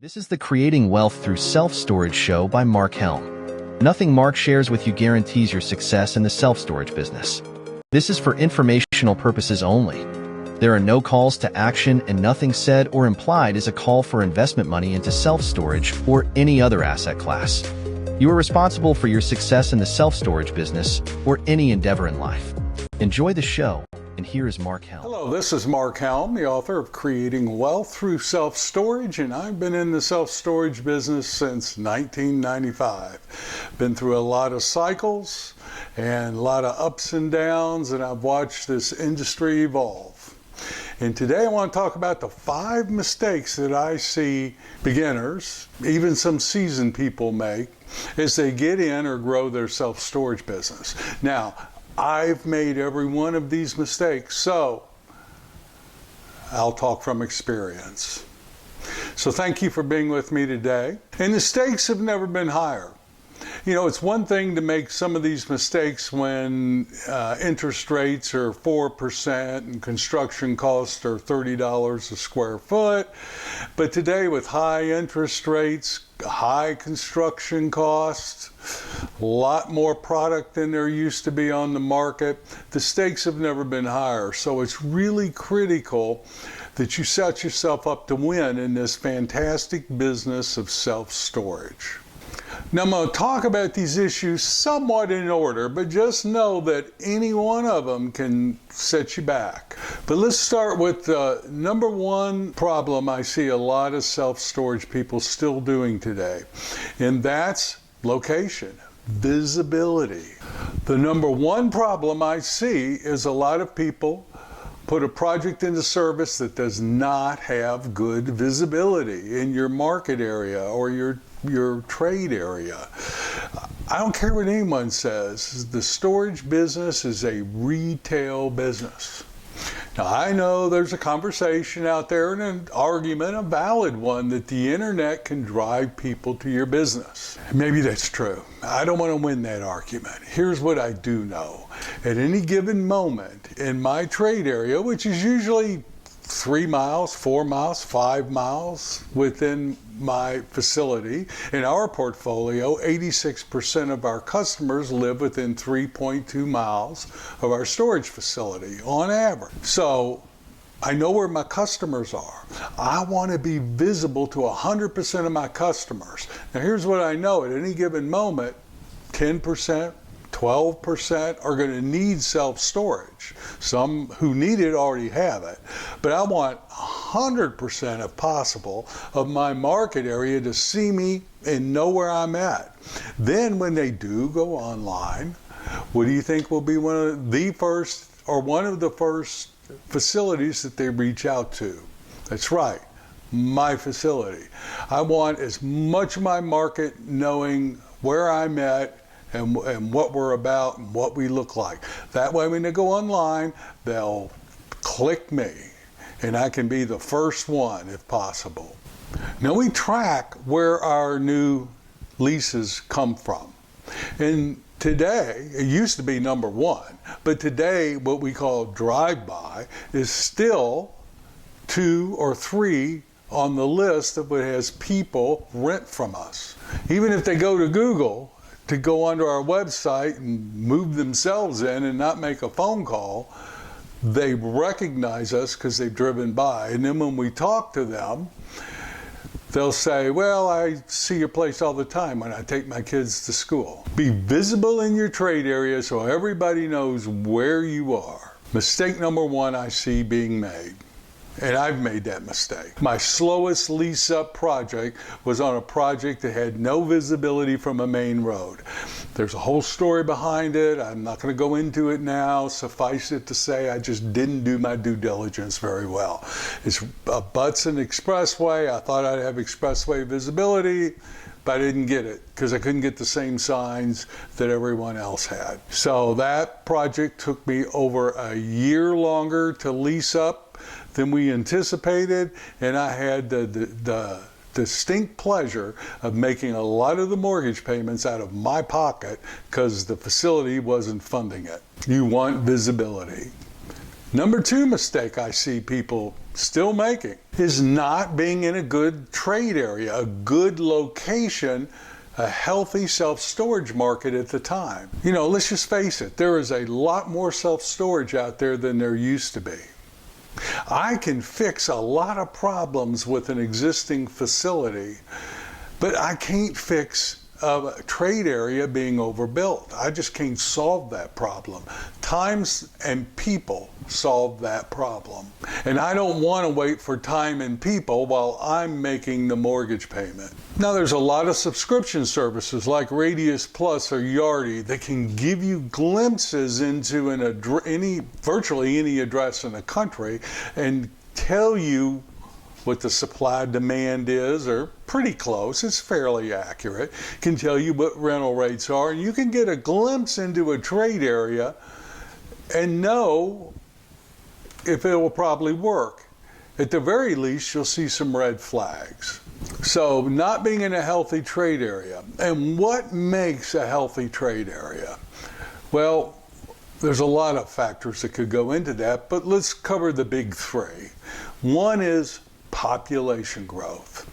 This is the Creating Wealth Through Self-Storage show by Mark Helm. Nothing Mark shares with you guarantees your success in the self-storage business. This is for informational purposes only. There are no calls to action, and nothing said or implied is a call for investment money into self-storage or any other asset class. You are responsible for your success in the self-storage business or any endeavor in life. Enjoy the show. And here is Mark Helm. Hello, this is Mark Helm, the author of Creating Wealth Through Self-Storage, and I've been in the self-storage business since 1995. Been through a lot of cycles and a lot of ups and downs, and I've watched this industry evolve. And today I want to talk about the 5 mistakes that I see beginners, even some seasoned people make, as they get in or grow their self-storage business. Now, I've made every one of these mistakes, so I'll talk from experience. So thank you for being with me today. And the stakes have never been higher. You know, it's one thing to make some of these mistakes when interest rates are 4% and construction costs are $30 a square foot. But today with high interest rates, high construction costs, a lot more product than there used to be on the market, the stakes have never been higher. So it's really critical that you set yourself up to win in this fantastic business of self-storage. Now, I'm going to talk about these issues somewhat in order, but just know that any one of them can set you back. But let's start with the number one problem I see a lot of self-storage people still doing today, and that's location, visibility. The number one problem I see is a lot of people put a project into service that does not have good visibility in your market area or your trade area. I don't care what anyone says, the storage business is a retail business. Now, I know there's a conversation out there and an argument, a valid one, that the internet can drive people to your business. Maybe that's true. I don't want to win that argument. Here's what I do know. At any given moment in my trade area, which is usually 3 miles, 4 miles, 5 miles within my facility. In our portfolio, 86% of our customers live within 3.2 miles of our storage facility on average. So I know where my customers are. I want to be visible to 100% of my customers. Now here's what I know. At any given moment, 10%, 12% are going to need self-storage. Some who need it already have it. But I want 100% if possible of my market area to see me and know where I'm at. Then when they do go online, what do you think will be one of the first facilities that they reach out to? That's right, my facility. I want as much of my market knowing where I'm at and what we're about and what we look like. That way when they go online, they'll click me and I can be the first one if possible. Now we track where our new leases come from. And today, it used to be number one, but today what we call drive-by is still 2 or 3 on the list of what has people rent from us. Even if they go to Google to go onto our website and move themselves in and not make a phone call, they recognize us because they've driven by. And then when we talk to them, they'll say, well, I see your place all the time when I take my kids to school. Be visible in your trade area so everybody knows where you are. Mistake number one I see being made. And I've made that mistake. My slowest lease-up project was on a project that had no visibility from a main road. There's a whole story behind it. I'm not going to go into it now. Suffice it to say, I just didn't do my due diligence very well. It's abuts an expressway. I thought I'd have expressway visibility, but I didn't get it because I couldn't get the same signs that everyone else had. So that project took me over a year longer to lease up than we anticipated, and I had the distinct pleasure of making a lot of the mortgage payments out of my pocket because the facility wasn't funding it. You want visibility. Number two mistake I see people still making is not being in a good trade area, a good location, a healthy self-storage market at the time. You know, let's just face it, there is a lot more self-storage out there than there used to be. I can fix a lot of problems with an existing facility, but I can't fix a trade area being overbuilt. I just can't solve that problem. Times and people solve that problem. And I don't want to wait for time and people while I'm making the mortgage payment. Now there's a lot of subscription services like Radius Plus or Yardi that can give you glimpses into virtually any address in the country and tell you what the supply demand is, or pretty close, it's fairly accurate, can tell you what rental rates are, and you can get a glimpse into a trade area and know if it will probably work. At the very least, you'll see some red flags. So not being in a healthy trade area. And what makes a healthy trade area? Well, there's a lot of factors that could go into that, but let's cover the big three. One is population growth.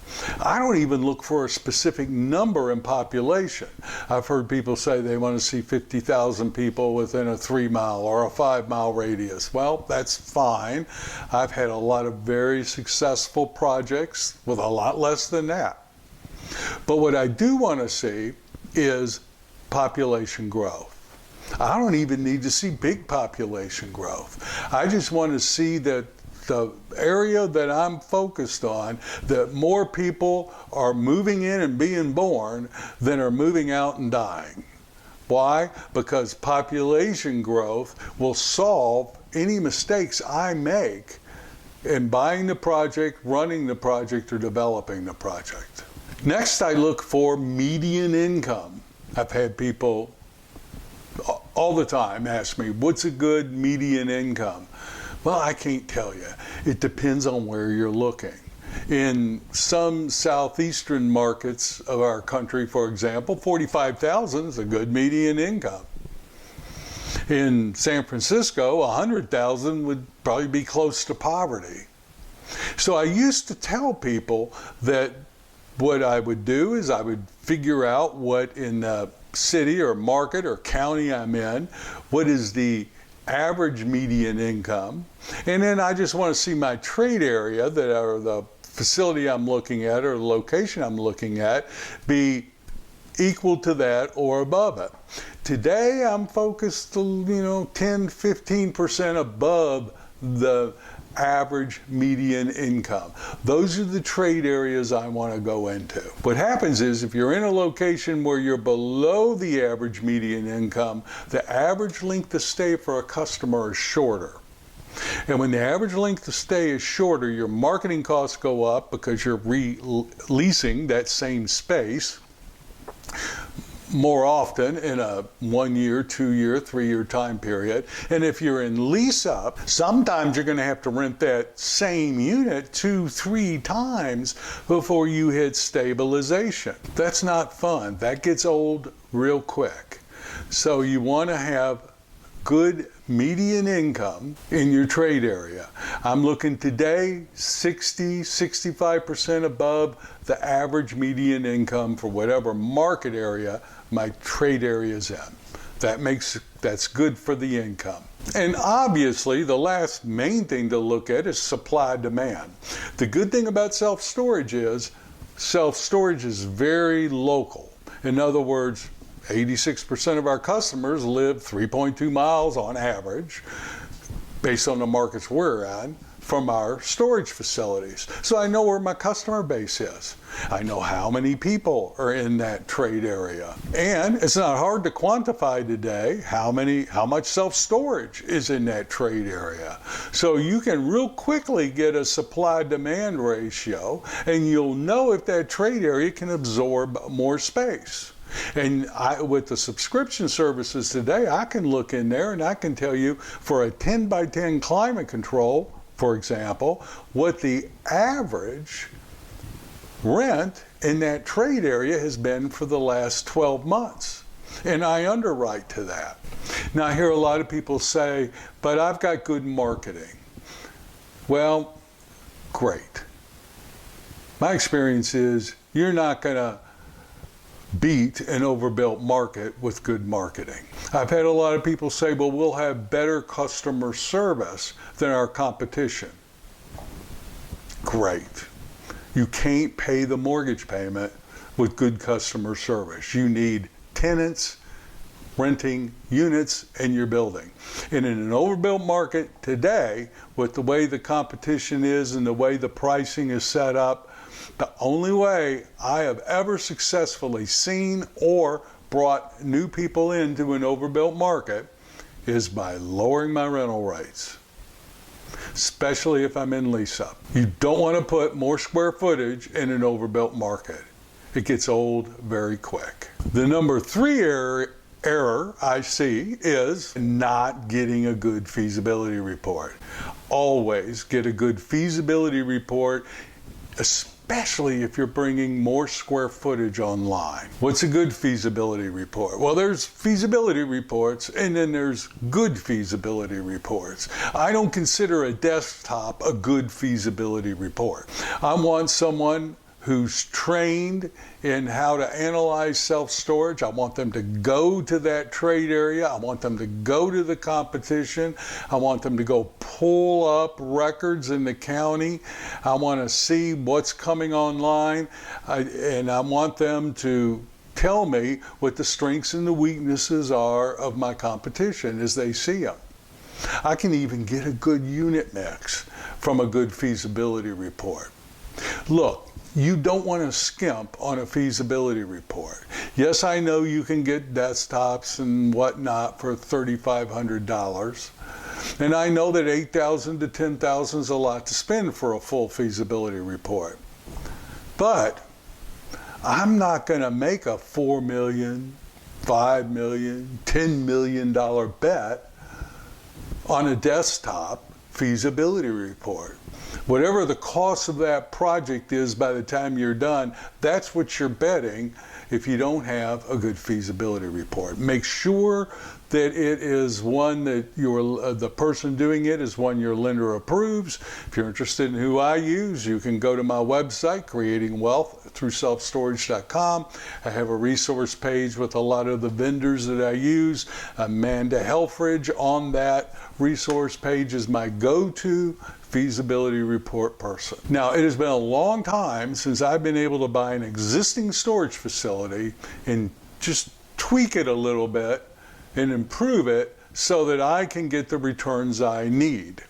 I don't even look for a specific number in population. I've heard people say they want to see 50,000 people within a 3-mile or a 5-mile radius. Well, that's fine. I've had a lot of very successful projects with a lot less than that. But what I do want to see is population growth. I don't even need to see big population growth. I just want to see that the area that I'm focused on, that more people are moving in and being born than are moving out and dying. Why? Because population growth will solve any mistakes I make in buying the project, running the project, or developing the project. Next, I look for median income. I've had people all the time ask me, what's a good median income? Well, I can't tell you. It depends on where you're looking. In some southeastern markets of our country, for example, $45,000 is a good median income. In San Francisco, $100,000 would probably be close to poverty. So I used to tell people that what I would do is I would figure out what in the city or market or county I'm in, what is the average median income, and then I just want to see my trade area, that or the facility I'm looking at or the location I'm looking at, be equal to that or above it. Today I'm focused, 10-15% above the average median income. Those are the trade areas I want to go into. What happens is if you're in a location where you're below the average median income, the average length of stay for a customer is shorter. And when the average length of stay is shorter, your marketing costs go up because you're leasing that same space more often in a 1-year, 2-year, 3-year time period. And if you're in lease up, sometimes you're going to have to rent that same unit 2-3 times before you hit stabilization. That's not fun. That gets old real quick. So you want to have good median income in your trade area. I'm looking today 60-65% above the average median income for whatever market area my trade area is in. That's good for the income. And obviously the last main thing to look at is supply demand. The good thing about self-storage is very local. In other words, 86% of our customers live 3.2 miles on average, based on the markets we're in, from our storage facilities. So I know where my customer base is. I know how many people are in that trade area. And it's not hard to quantify today how much self-storage is in that trade area. So you can real quickly get a supply-demand ratio, and you'll know if that trade area can absorb more space. And with the subscription services today, I can look in there and I can tell you for a 10 by 10 climate control, for example, what the average rent in that trade area has been for the last 12 months. And I underwrite to that. Now, I hear a lot of people say, but I've got good marketing. Well, great. My experience is you're not going to beat an overbuilt market with good marketing. I've had a lot of people say, well, we'll have better customer service than our competition. Great. You can't pay the mortgage payment with good customer service. You need tenants renting units in your building. And in an overbuilt market today, with the way the competition is and the way the pricing is set up, the only way I have ever successfully seen or brought new people into an overbuilt market is by lowering my rental rates, especially if I'm in lease up. You don't want to put more square footage in an overbuilt market. It gets old very quick. The number 3 error I see is not getting a good feasibility report. Always get a good feasibility report, especially if you're bringing more square footage online. What's a good feasibility report? Well, there's feasibility reports and then there's good feasibility reports. I don't consider a desktop a good feasibility report. I want someone who's trained in how to analyze self-storage. I want them to go to that trade area. I want them to go to the competition. I want them to go pull up records in the county. I want to see what's coming online. And I want them to tell me what the strengths and the weaknesses are of my competition as they see them. I can even get a good unit mix from a good feasibility report. Look, you don't want to skimp on a feasibility report. Yes, I know you can get desktops and whatnot for $3,500. And I know that $8,000 to $10,000 is a lot to spend for a full feasibility report. But I'm not going to make a $4 million, $5 million, $10 million bet on a desktop feasibility report. Whatever the cost of that project is by the time you're done, that's what you're betting if you don't have a good feasibility report. Make sure that it is one that the person doing it is one your lender approves. If you're interested in who I use, you can go to my website, creatingwealththroughselfstorage.com. I have a resource page with a lot of the vendors that I use. Amanda Helfridge on that resource page is my go-to feasibility report person. Now, it has been a long time since I've been able to buy an existing storage facility and just tweak it a little bit and improve it so that I can get the returns I need.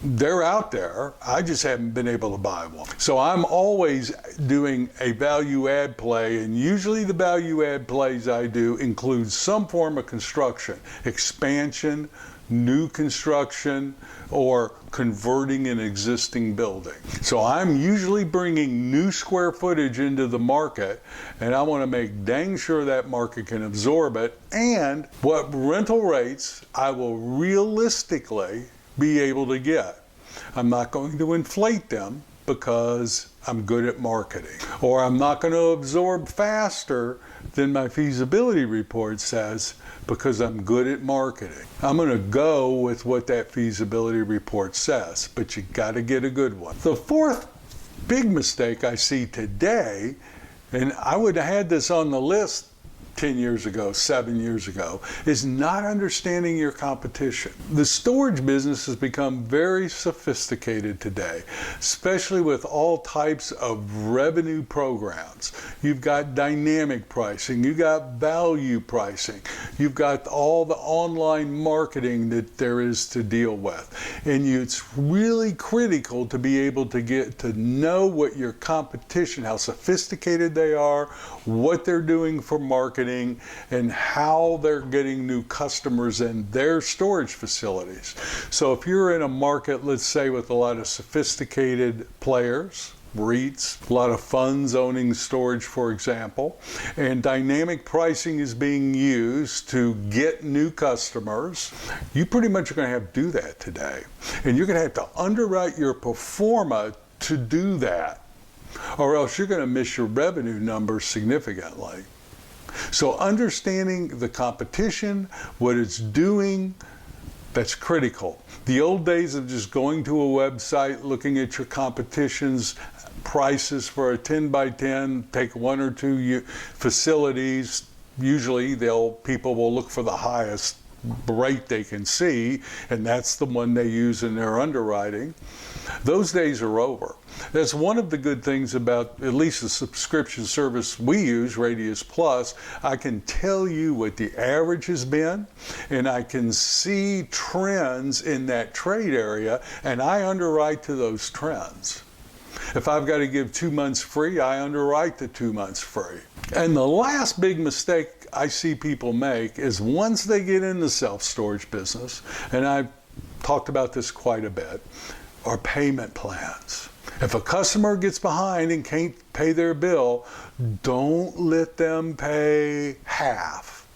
They're out there, I just haven't been able to buy one. So I'm always doing a value add play, and usually the value add plays I do include some form of construction, expansion, new construction, or converting an existing building. So I'm usually bringing new square footage into the market, and I want to make dang sure that market can absorb it, and what rental rates I will realistically be able to get. I'm not going to inflate them because I'm good at marketing, or I'm not going to absorb faster than my feasibility report says because I'm good at marketing. I'm going to go with what that feasibility report says, but you got to get a good one. The fourth big mistake I see today, and I would have had this on the list 10 years ago, 7 years ago, is not understanding your competition. The storage business has become very sophisticated today, especially with all types of revenue programs. You've got dynamic pricing, you've got value pricing, you've got all the online marketing that there is to deal with. And it's really critical to be able to get to know what your competition, how sophisticated they are, what they're doing for marketing, and how they're getting new customers in their storage facilities. So if you're in a market, let's say with a lot of sophisticated players, REITs, a lot of funds owning storage, for example, and dynamic pricing is being used to get new customers, you pretty much are going to have to do that today. And you're going to have to underwrite your pro forma to do that, or else you're going to miss your revenue numbers significantly. So understanding the competition, what it's doing, that's critical. The old days of just going to a website, looking at your competition's prices for a 10 by 10, take one or two facilities. Usually people will look for the highest rate they can see, and that's the one they use in their underwriting. Those days are over. That's one of the good things about at least the subscription service we use, Radius Plus. I can tell you what the average has been, and I can see trends in that trade area, and I underwrite to those trends. If I've got to give 2 months free, I underwrite the 2 months free. And the last big mistake I see people make is once they get in the self-storage business, and I've talked about this quite a bit, are payment plans. If a customer gets behind and can't pay their bill, don't let them pay half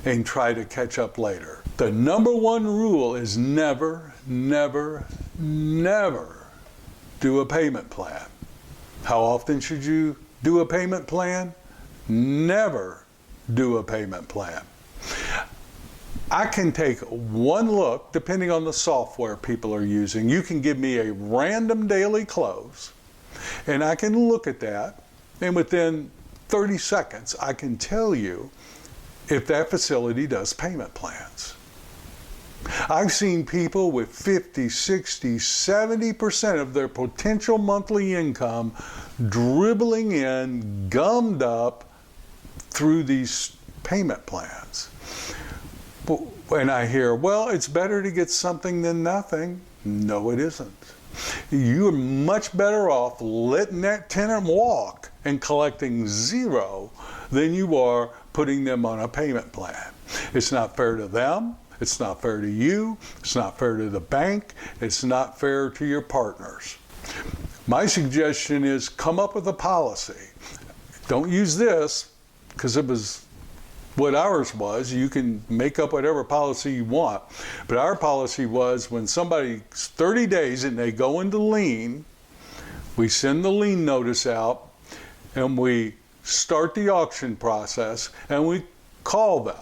and try to catch up later. The number one rule is never, never, never do a payment plan. How often should you do a payment plan? Never do a payment plan. I can take one look, depending on the software people are using. You can give me a random daily close, and I can look at that, and within 30 seconds, I can tell you if that facility does payment plans. I've seen people with 50, 60, 70% of their potential monthly income dribbling in, gummed up through these payment plans. And I hear, well, it's better to get something than nothing. No, it isn't. You're much better off letting that tenant walk and collecting zero than you are putting them on a payment plan. It's not fair to them. It's not fair to you. It's not fair to the bank. It's not fair to your partners. My suggestion is come up with a policy. Don't use this because it was what ours was. You can make up whatever policy you want. But our policy was when somebody's 30 days and they go into lien, we send the lien notice out and we start the auction process and we call them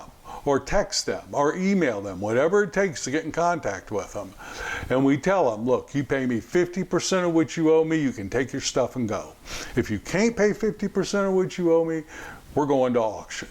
or text them or email them, whatever it takes to get in contact with them. And we tell them, look, you pay me 50% of what you owe me, you can take your stuff and go. If you can't pay 50% of what you owe me, we're going to auction.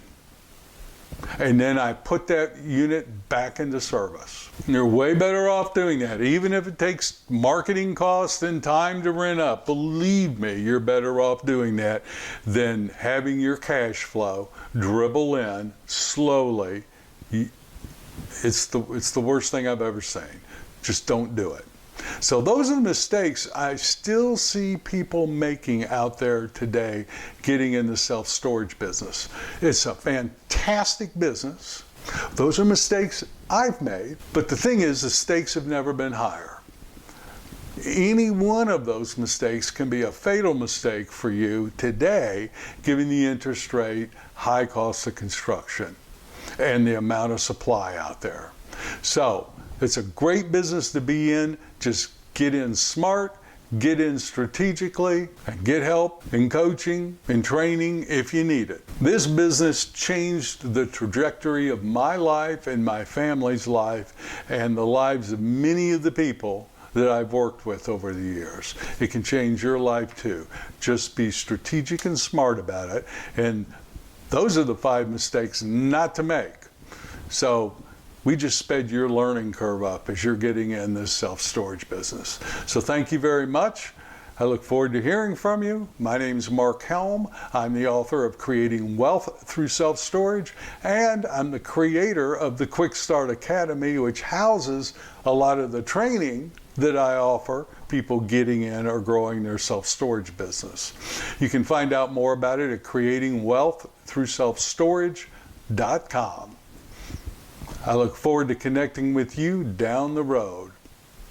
And then I put that unit back into service. You're way better off doing that, even if it takes marketing costs and time to rent up. Believe me, you're better off doing that than having your cash flow dribble in slowly. It's the worst thing I've ever seen. Just don't do it. So those are the mistakes I still see people making out there today getting in the self-storage business. It's a fantastic business. Those are mistakes I've made, but the thing is the stakes have never been higher. Any one of those mistakes can be a fatal mistake for you today, given the interest rate, high cost of construction, and the amount of supply out there. So it's a great business to be in. Just get in smart, get in strategically, and get help in coaching and training if you need it. This business changed the trajectory of my life and my family's life and the lives of many of the people that I've worked with over the years. It can change your life too. Just be strategic and smart about it. And those are the 5 mistakes not to make. So we just sped your learning curve up as you're getting in this self-storage business. So thank you very much. I look forward to hearing from you. My name's Mark Helm. I'm the author of Creating Wealth Through Self-Storage, and I'm the creator of the Quickstart Academy, which houses a lot of the training that I offer people getting in or growing their self-storage business. You can find out more about it at creatingwealththroughselfstorage.com. I look forward to connecting with you down the road.